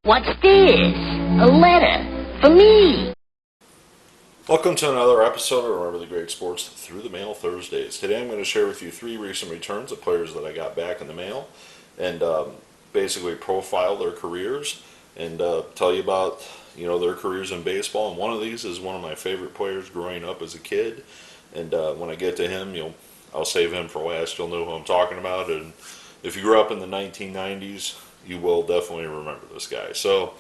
What's this? A letter for me. Welcome to another episode of Remember the Great Sports Through the Mail Thursdays. Today I'm going to share with you 3 recent returns of players that I got back in the mail and basically profile their careers and tell you about their careers in baseball. And one of these is one of my favorite players growing up as a kid. And when I get to him, I'll save him for last. You'll know who I'm talking about. And if you grew up in the 1990s, you will definitely remember this guy. So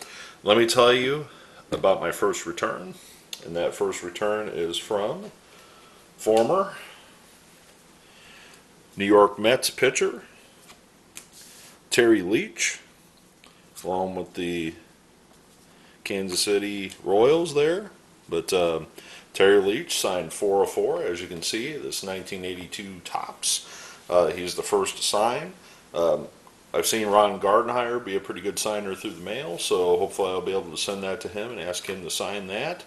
let me tell you about my first return. And that first return is from former New York Mets pitcher Terry Leach, along with the Kansas City Royals there. But Terry Leach signed 404, as you can see, this 1982 Topps. He's the first to sign. I've seen Ron Gardenhire be a pretty good signer through the mail, so hopefully I'll be able to send that to him and ask him to sign that.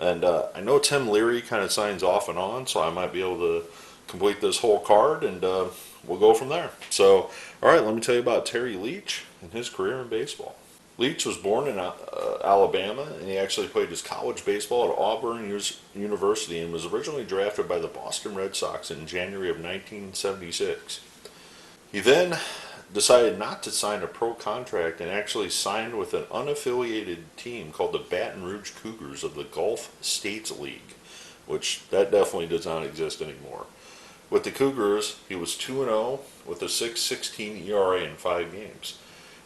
And I know Tim Leary kind of signs off and on, so I might be able to complete this whole card, and we'll go from there. So, all right, let me tell you about Terry Leach and his career in baseball. Leach was born in Alabama, and he actually played his college baseball at Auburn University and was originally drafted by the Boston Red Sox in January of 1976. He then decided not to sign a pro contract and actually signed with an unaffiliated team called the Baton Rouge Cougars of the Gulf States League, which that definitely does not exist anymore. With the Cougars, he was 2-0 with a 6.16 ERA in 5 games.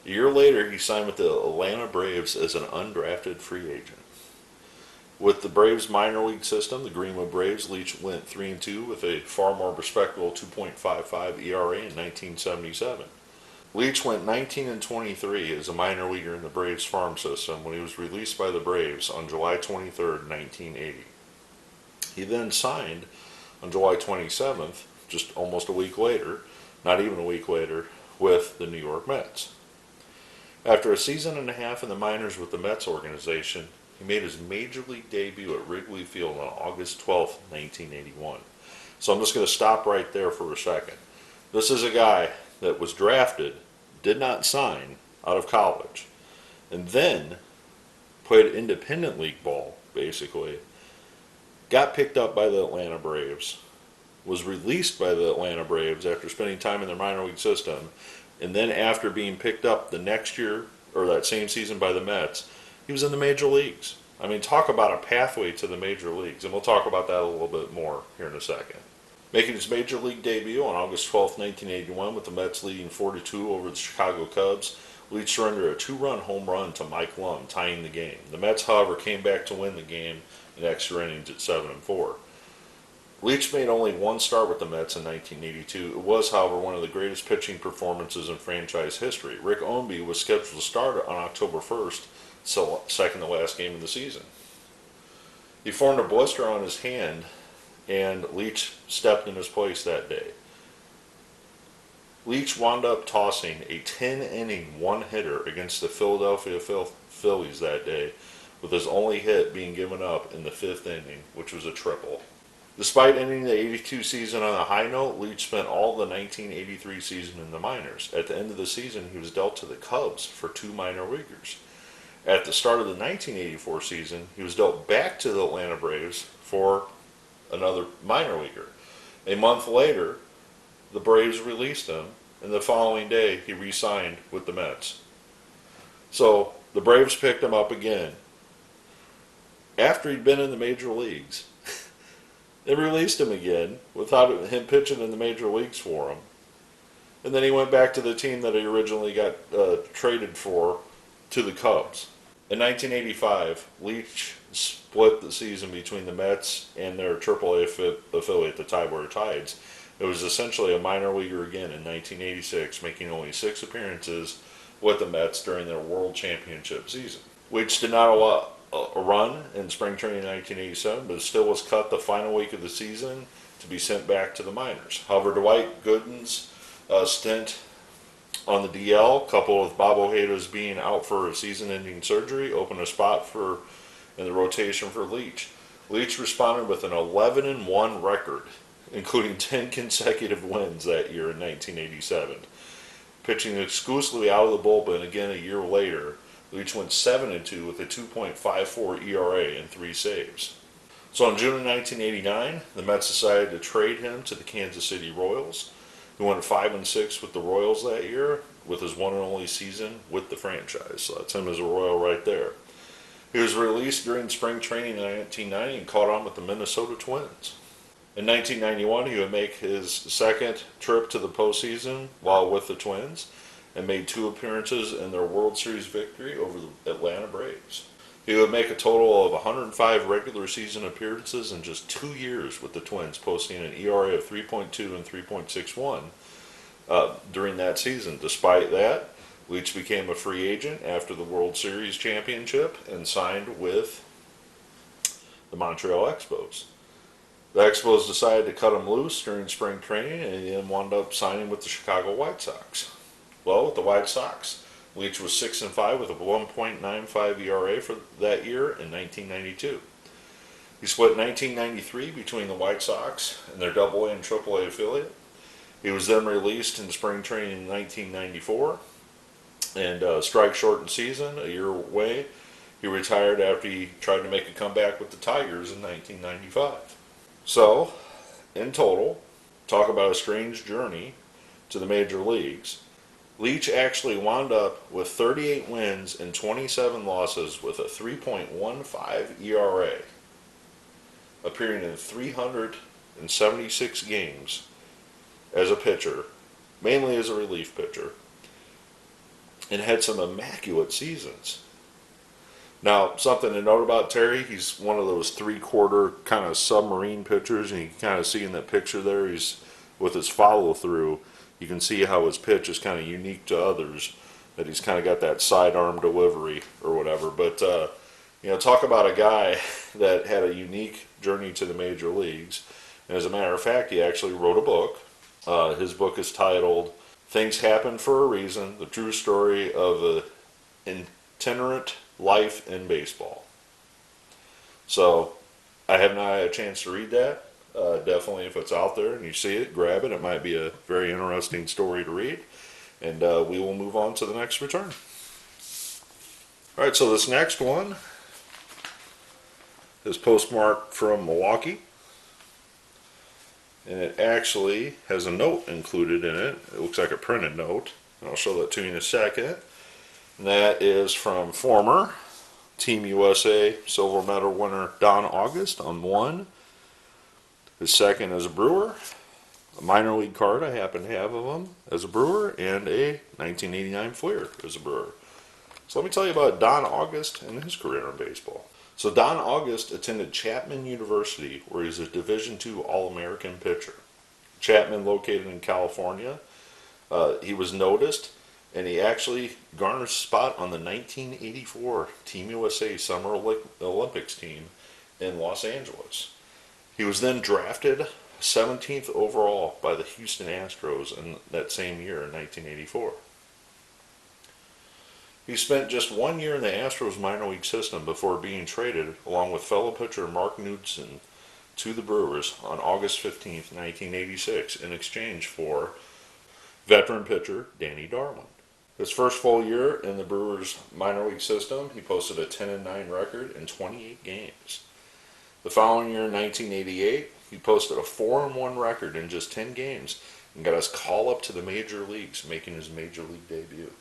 A year later, he signed with the Atlanta Braves as an undrafted free agent. With the Braves minor league system, the Greenwood Braves, Leach went 3-2 with a far more respectable 2.55 ERA in 1977. Leach went 19-23 as a minor leaguer in the Braves farm system when he was released by the Braves on July 23, 1980. He then signed on July 27th, just almost a week later, not even a week later, with the New York Mets. After a season and a half in the minors with the Mets organization, he made his major league debut at Wrigley Field on August 12, 1981. So I'm just going to stop right there for a second. This is a guy that was drafted, did not sign out of college, and then played independent league ball, basically, got picked up by the Atlanta Braves, was released by the Atlanta Braves after spending time in their minor league system, and then after being picked up the next year, or that same season by the Mets, he was in the major leagues. I mean, talk about a pathway to the major leagues, and we'll talk about that a little bit more here in a second. Making his major league debut on August 12, 1981, with the Mets leading 4-2 over the Chicago Cubs, Leach surrendered a 2-run home run to Mike Lum, tying the game. The Mets, however, came back to win the game in extra innings at 7-4. Leach made only one start with the Mets in 1982. It was, however, one of the greatest pitching performances in franchise history. Rick Ownby was scheduled to start on October 1st, so second to last game of the season. He formed a blister on his hand, and Leach stepped in his place that day. Leach wound up tossing a 10-inning one-hitter against the Philadelphia Phillies that day, with his only hit being given up in the 5th inning, which was a triple. Despite ending the 82 season on a high note, Leach spent all the 1983 season in the minors. At the end of the season, he was dealt to the Cubs for 2 minor leaguers. At the start of the 1984 season, he was dealt back to the Atlanta Braves for another minor leaguer. A month later, the Braves released him, and the following day he re-signed with the Mets. So the Braves picked him up again. After he'd been in the major leagues, they released him again without him pitching in the major leagues for him. And then he went back to the team that he originally got traded for, to the Cubs. In 1985, Leach split the season between the Mets and their AAA affiliate, the Tidewater Tides. It was essentially a minor leaguer again in 1986, making only 6 appearances with the Mets during their World Championship season. Leach did not allow a run in spring training in 1987, but still was cut the final week of the season to be sent back to the minors. However, Dwight Gooden's stint on the DL, coupled with Bob Ojeda's being out for a season-ending surgery, opened a spot in the rotation for Leach. Leach responded with an 11-1 record, including 10 consecutive wins that year in 1987. Pitching exclusively out of the bullpen again a year later, Leach went 7-2 with a 2.54 ERA and 3 saves. So in June of 1989, the Mets decided to trade him to the Kansas City Royals. He went 5-6 with the Royals that year, with his one and only season with the franchise. So that's him as a Royal right there. He was released during spring training in 1990 and caught on with the Minnesota Twins. In 1991, he would make his second trip to the postseason while with the Twins and made 2 appearances in their World Series victory over the Atlanta Braves. He would make a total of 105 regular season appearances in just 2 years with the Twins, posting an ERA of 3.2 and 3.61 during that season. Despite that, Leach became a free agent after the World Series championship and signed with the Montreal Expos. The Expos decided to cut him loose during spring training, and he then wound up signing with the Chicago White Sox. Well, with the White Sox, Leach was 6-5 with a 1.95 ERA for that year in 1992. He split 1993 between the White Sox and their AA and AAA affiliate. He was then released in spring training in 1994, and strike-shortened season, a year away, he retired after he tried to make a comeback with the Tigers in 1995. So, in total, talk about a strange journey to the major leagues. Leach actually wound up with 38 wins and 27 losses with a 3.15 ERA, appearing in 376 games as a pitcher, mainly as a relief pitcher, and had some immaculate seasons. Now, something to note about Terry, he's one of those 3/4 kind of submarine pitchers, and you can kind of see in that picture there, he's with his follow-through, you can see how his pitch is kind of unique to others, that he's kind of got that sidearm delivery or whatever. But, talk about a guy that had a unique journey to the major leagues. And as a matter of fact, he actually wrote a book. His book is titled Things Happen for a Reason, the True Story of an Itinerant Life in Baseball. So, I have not had a chance to read that. Definitely, if it's out there and you see it, grab it. It might be a very interesting story to read. And we will move on to the next return. Alright, so this next one is postmarked from Milwaukee. And it actually has a note included in it. It looks like a printed note. And I'll show that to you in a second. And that is from former Team USA silver medal winner Don August on 1. His second as a Brewer. A minor league card I happen to have of him as a Brewer. And a 1989 Fleer as a Brewer. So let me tell you about Don August and his career in baseball. So Don August attended Chapman University, where he's a Division II All-American pitcher. Chapman, located in California. He was noticed, and he actually garnered a spot on the 1984 Team USA Summer Olympics team in Los Angeles. He was then drafted 17th overall by the Houston Astros in that same year in 1984. He spent just 1 year in the Astros minor league system before being traded, along with fellow pitcher Mark Knudson, to the Brewers on August 15, 1986, in exchange for veteran pitcher Danny Darwin. His first full year in the Brewers minor league system, he posted a 10-9 record in 28 games. The following year, in 1988, he posted a 4-1 record in just 10 games and got his call up to the major leagues, making his major league debut.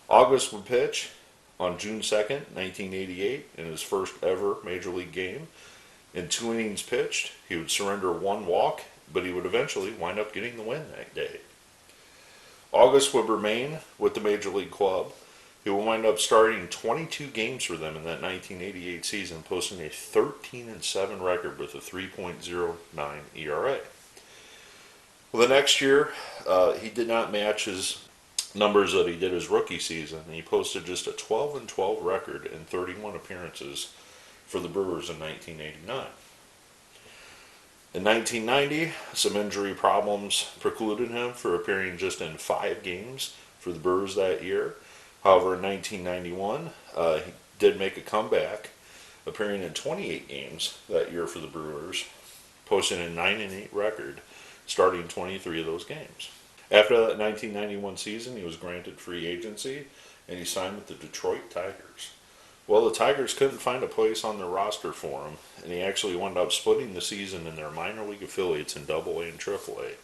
August would pitch on June 2nd, 1988, in his first ever major league game. In 2 innings pitched, he would surrender 1 walk, but he would eventually wind up getting the win that day. August would remain with the major league club. He would wind up starting 22 games for them in that 1988 season, posting a 13-7 record with a 3.09 ERA. Well, the next year, he did not match his numbers that he did his rookie season, and he posted just a 12-12 record in 31 appearances for the Brewers in 1989. In 1990, some injury problems precluded him from appearing just in 5 games for the Brewers that year. However, in 1991, he did make a comeback, appearing in 28 games that year for the Brewers, posting a 9-8 record, starting 23 of those games. After that 1991 season, he was granted free agency and he signed with the Detroit Tigers. Well, the Tigers couldn't find a place on their roster for him, and he actually wound up splitting the season in their minor league affiliates in AA and AAA,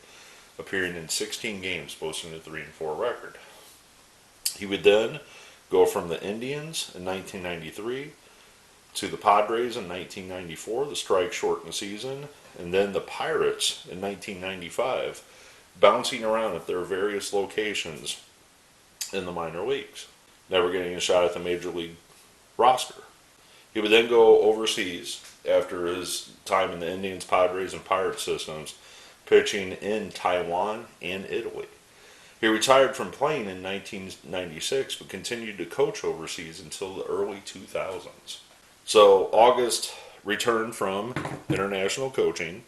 appearing in 16 games, boasting a 3-4 record. He would then go from the Indians in 1993 to the Padres in 1994, the strike shortened season, and then the Pirates in 1995, bouncing around at their various locations in the minor leagues, never getting a shot at the major league roster. He would then go overseas after his time in the Indians, Padres, and Pirates systems, pitching in Taiwan and Italy. He retired from playing in 1996, but continued to coach overseas until the early 2000s. So August returned from international coaching,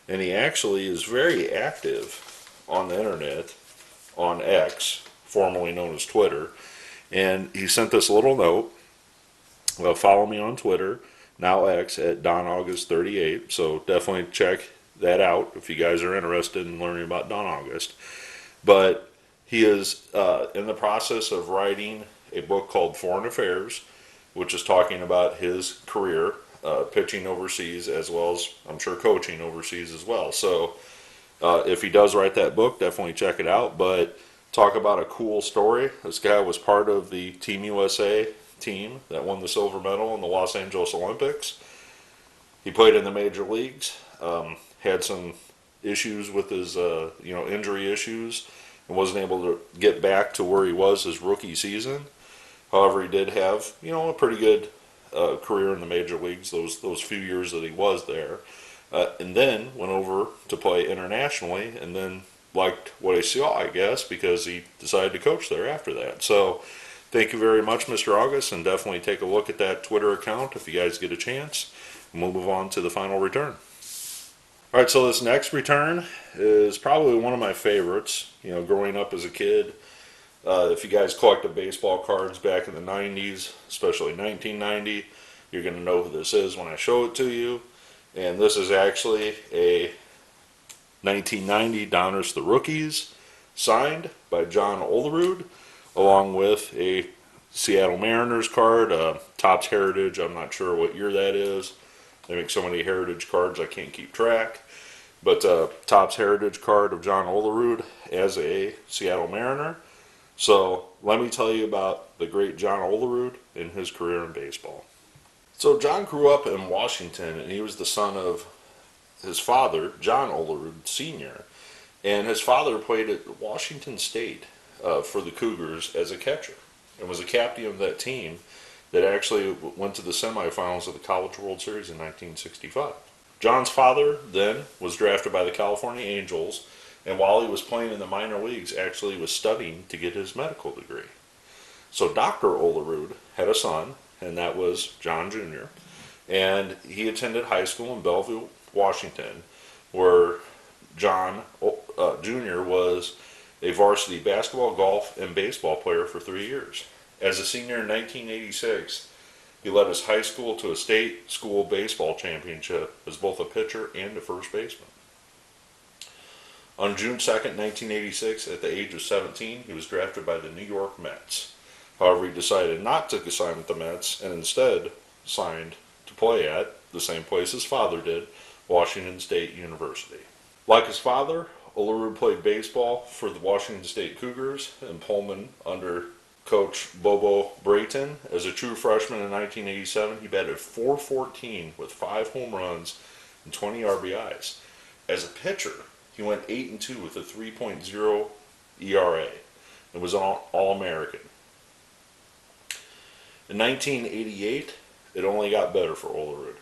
and he actually is very active on the internet, on X, formerly known as Twitter, and he sent this little note. Well, follow me on Twitter, now X, at DonAugust38, so definitely check that out if you guys are interested in learning about Don August. But he is in the process of writing a book called Foreign Affairs, which is talking about his career pitching overseas, as well as, I'm sure, coaching overseas as well. So if he does write that book, definitely check it out. But talk about a cool story. This guy was part of the Team USA team that won the silver medal in the Los Angeles Olympics. He played in the major leagues, had some issues with his injury issues, and wasn't able to get back to where he was his rookie season. However, he did have, a pretty good career in the major leagues those few years that he was there, and then went over to play internationally, and then liked what he saw, I guess, because he decided to coach there after that. So, thank you very much, Mr. August, and definitely take a look at that Twitter account if you guys get a chance, and we'll move on to the final return. All right, so this next return is probably one of my favorites. Growing up as a kid. If you guys collected baseball cards back in the 90s, especially 1990, you're going to know who this is when I show it to you. And this is actually a 1990 Donruss the Rookies, signed by John Olerud, along with a Seattle Mariners card, Topps Heritage. I'm not sure what year that is. They make so many Heritage cards I can't keep track. But Topps Heritage card of John Olerud as a Seattle Mariner. So let me tell you about the great John Olerud and his career in baseball. So John grew up in Washington, and he was the son of his father, John Olerud Sr., and his father played at Washington State for the Cougars as a catcher, and was a captain of that team that actually went to the semifinals of the College World Series in 1965. John's father then was drafted by the California Angels, and while he was playing in the minor leagues, actually was studying to get his medical degree. So Dr. Olerud had a son, and that was John Jr., and he attended high school in Bellevue, Washington, where John Jr. was a varsity basketball, golf, and baseball player for 3 years. As a senior in 1986, he led his high school to a state school baseball championship as both a pitcher and a first baseman. On June 2nd, 1986, at the age of 17, he was drafted by the New York Mets. However, he decided not to sign with the Mets and instead signed to play at the same place his father did, Washington State University. Like his father, Olerud played baseball for the Washington State Cougars in Pullman under Coach Bobo Brayton. As a true freshman in 1987, he batted .414 with 5 home runs and 20 RBIs. As a pitcher, he went 8-2 with a 3.0 ERA and was an All-American. In 1988, it only got better for Olerud.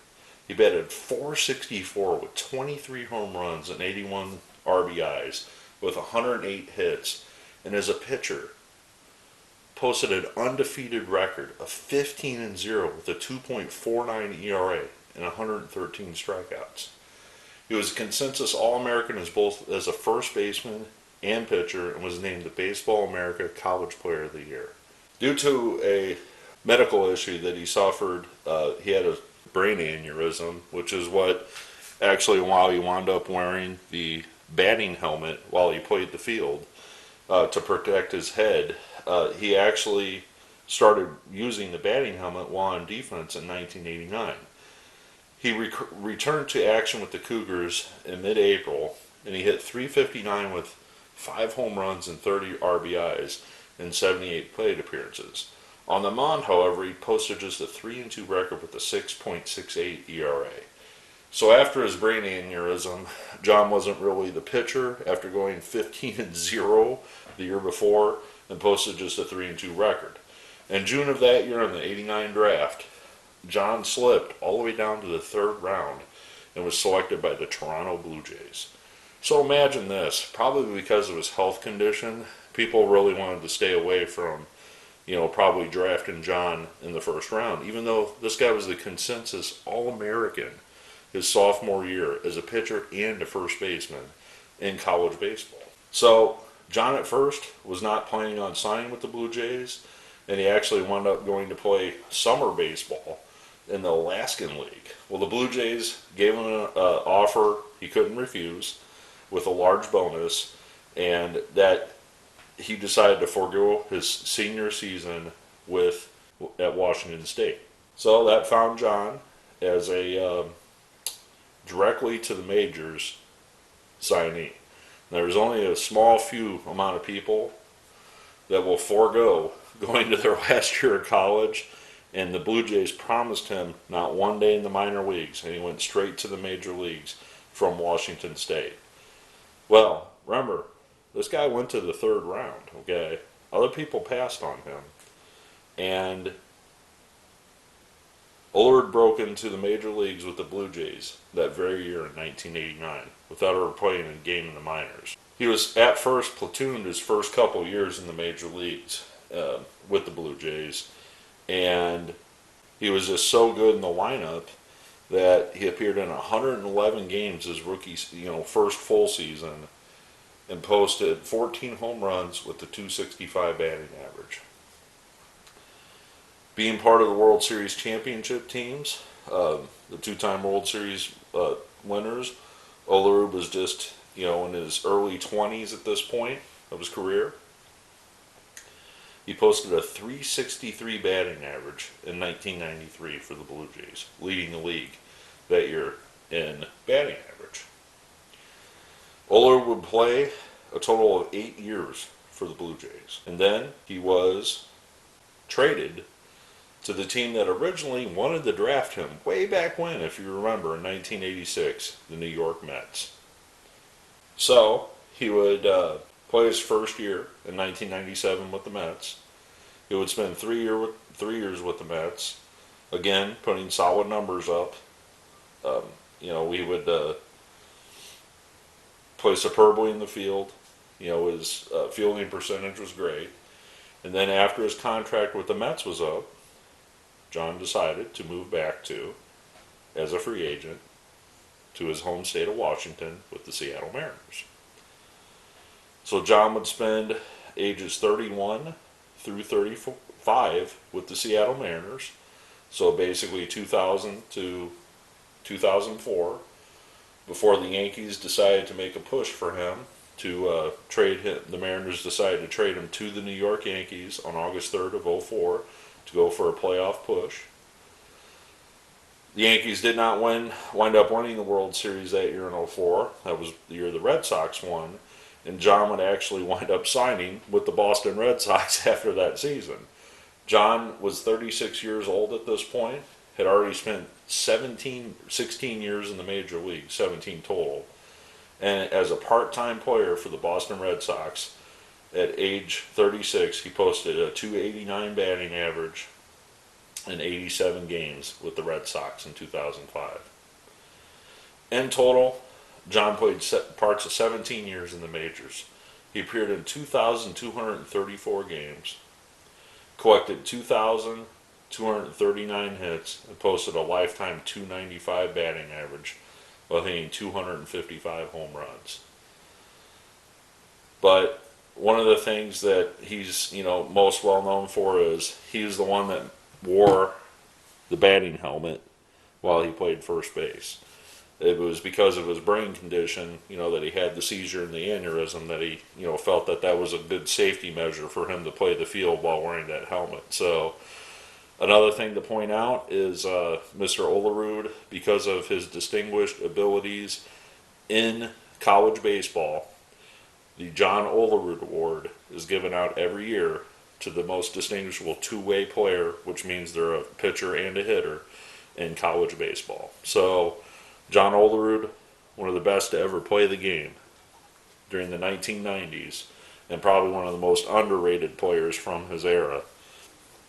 He batted .464 with 23 home runs and 81 RBIs with 108 hits, and as a pitcher, posted an undefeated record of 15-0 with a 2.49 ERA and 113 strikeouts. He was a consensus All-American as both as a first baseman and pitcher, and was named the Baseball America College Player of the Year. Due to a medical issue that he suffered, he had a brain aneurysm, which is what actually while he wound up wearing the batting helmet while he played the field to protect his head, he actually started using the batting helmet while on defense in 1989. He returned to action with the Cougars in mid-April, and he hit .359 with 5 home runs and 30 RBIs in 78 plate appearances. On the mound, however, he posted just a 3-2 record with a 6.68 ERA. So after his brain aneurysm, John wasn't really the pitcher after going 15-0 the year before and posted just a 3-2 record. In June of that year in the '89 draft, John slipped all the way down to the 3rd round and was selected by the Toronto Blue Jays. So imagine this, probably because of his health condition, people really wanted to stay away from, probably drafting John in the 1st round, even though this guy was the consensus All-American his sophomore year as a pitcher and a first baseman in college baseball. So John at first was not planning on signing with the Blue Jays, and he actually wound up going to play summer baseball in the Alaskan League. Well, the Blue Jays gave him an offer he couldn't refuse with a large bonus, and that he decided to forego his senior season at Washington State. So that found John as a directly to the majors signee. There's only a small few amount of people that will forego going to their last year of college, and the Blue Jays promised him not one day in the minor leagues, and he went straight to the major leagues from Washington State. Well, remember, this guy went to the 3rd round, okay? Other people passed on him, and Olerud broke into the major leagues with the Blue Jays that very year in 1989 without ever playing a game in the minors. He was at first platooned his first couple years in the major leagues with the Blue Jays, and he was just so good in the lineup that he appeared in 111 games his rookie, first full season, and posted 14 home runs with a .265 batting average. Being part of the World Series championship teams, the 2-time World Series winners, Olerud was just, in his early 20s at this point of his career. He posted a .363 batting average in 1993 for the Blue Jays, leading the league that year in batting average. Olerud would play a total of 8 years for the Blue Jays, and then he was traded to the team that originally wanted to draft him way back when, if you remember, in 1986, the New York Mets. So he would play his first year in 1997 with the Mets. He would spend 3 years with the Mets, again putting solid numbers up. We would play superbly in the field. His fielding percentage was great. And then after his contract with the Mets was up, John decided to move back as a free agent, to his home state of Washington with the Seattle Mariners. So John would spend ages 31 through 35 with the Seattle Mariners, so basically 2000 to 2004, before the Yankees decided to make a push for him to trade him. The Mariners decided to trade him to the New York Yankees on August 3rd of 2004 to go for a playoff push. The Yankees did not wind up winning the World Series that year in 2004. That was the year the Red Sox won. And John would actually wind up signing with the Boston Red Sox after that season. John was 36 years old at this point, had already spent 16 years in the major league, 17 total. And as a part-time player for the Boston Red Sox, at age 36, he posted a .289 batting average in 87 games with the Red Sox in 2005. In total, John played parts of 17 years in the majors. He appeared in 2,234 games, collected 2,239 hits, and posted a lifetime .295 batting average while hitting 255 home runs. But one of the things that he's most well known for is he was the one that wore the batting helmet while he played first base. it was because of his brain condition, that he had the seizure and the aneurysm, that he, felt that that was a good safety measure for him to play the field while wearing that helmet. So another thing to point out is Mr. Olerud, because of his distinguished abilities in college baseball, the John Olerud Award is given out every year to the most distinguishable two-way player, which means they're a pitcher and a hitter in college baseball. So John Olerud, one of the best to ever play the game during the 1990s, and probably one of the most underrated players from his era.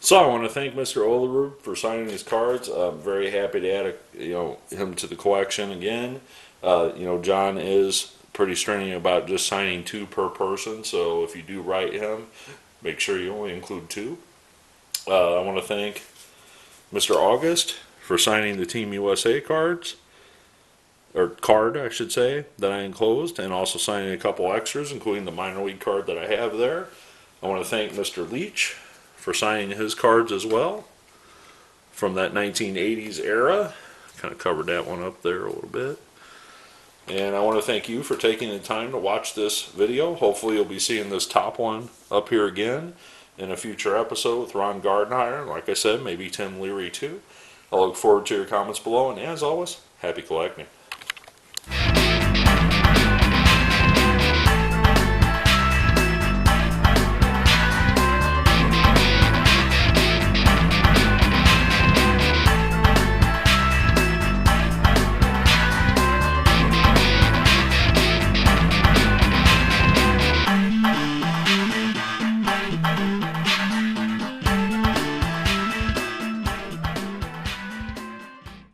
So I want to thank Mr. Olerud for signing his cards. I'm very happy to add him to the collection again. John is pretty stringent about just signing 2 per person, so if you do write him, make sure you only include 2. I want to thank Mr. August for signing the Team USA cards, or card, I should say, that I enclosed, and also signing a couple extras, including the minor league card that I have there. I want to thank Mr. Leach for signing his cards as well from that 1980s era. Kind of covered that one up there a little bit. And I want to thank you for taking the time to watch this video. Hopefully you'll be seeing this top one up here again in a future episode with Ron Gardenhire. Like I said, maybe Tim Leary too. I look forward to your comments below, and as always, happy collecting.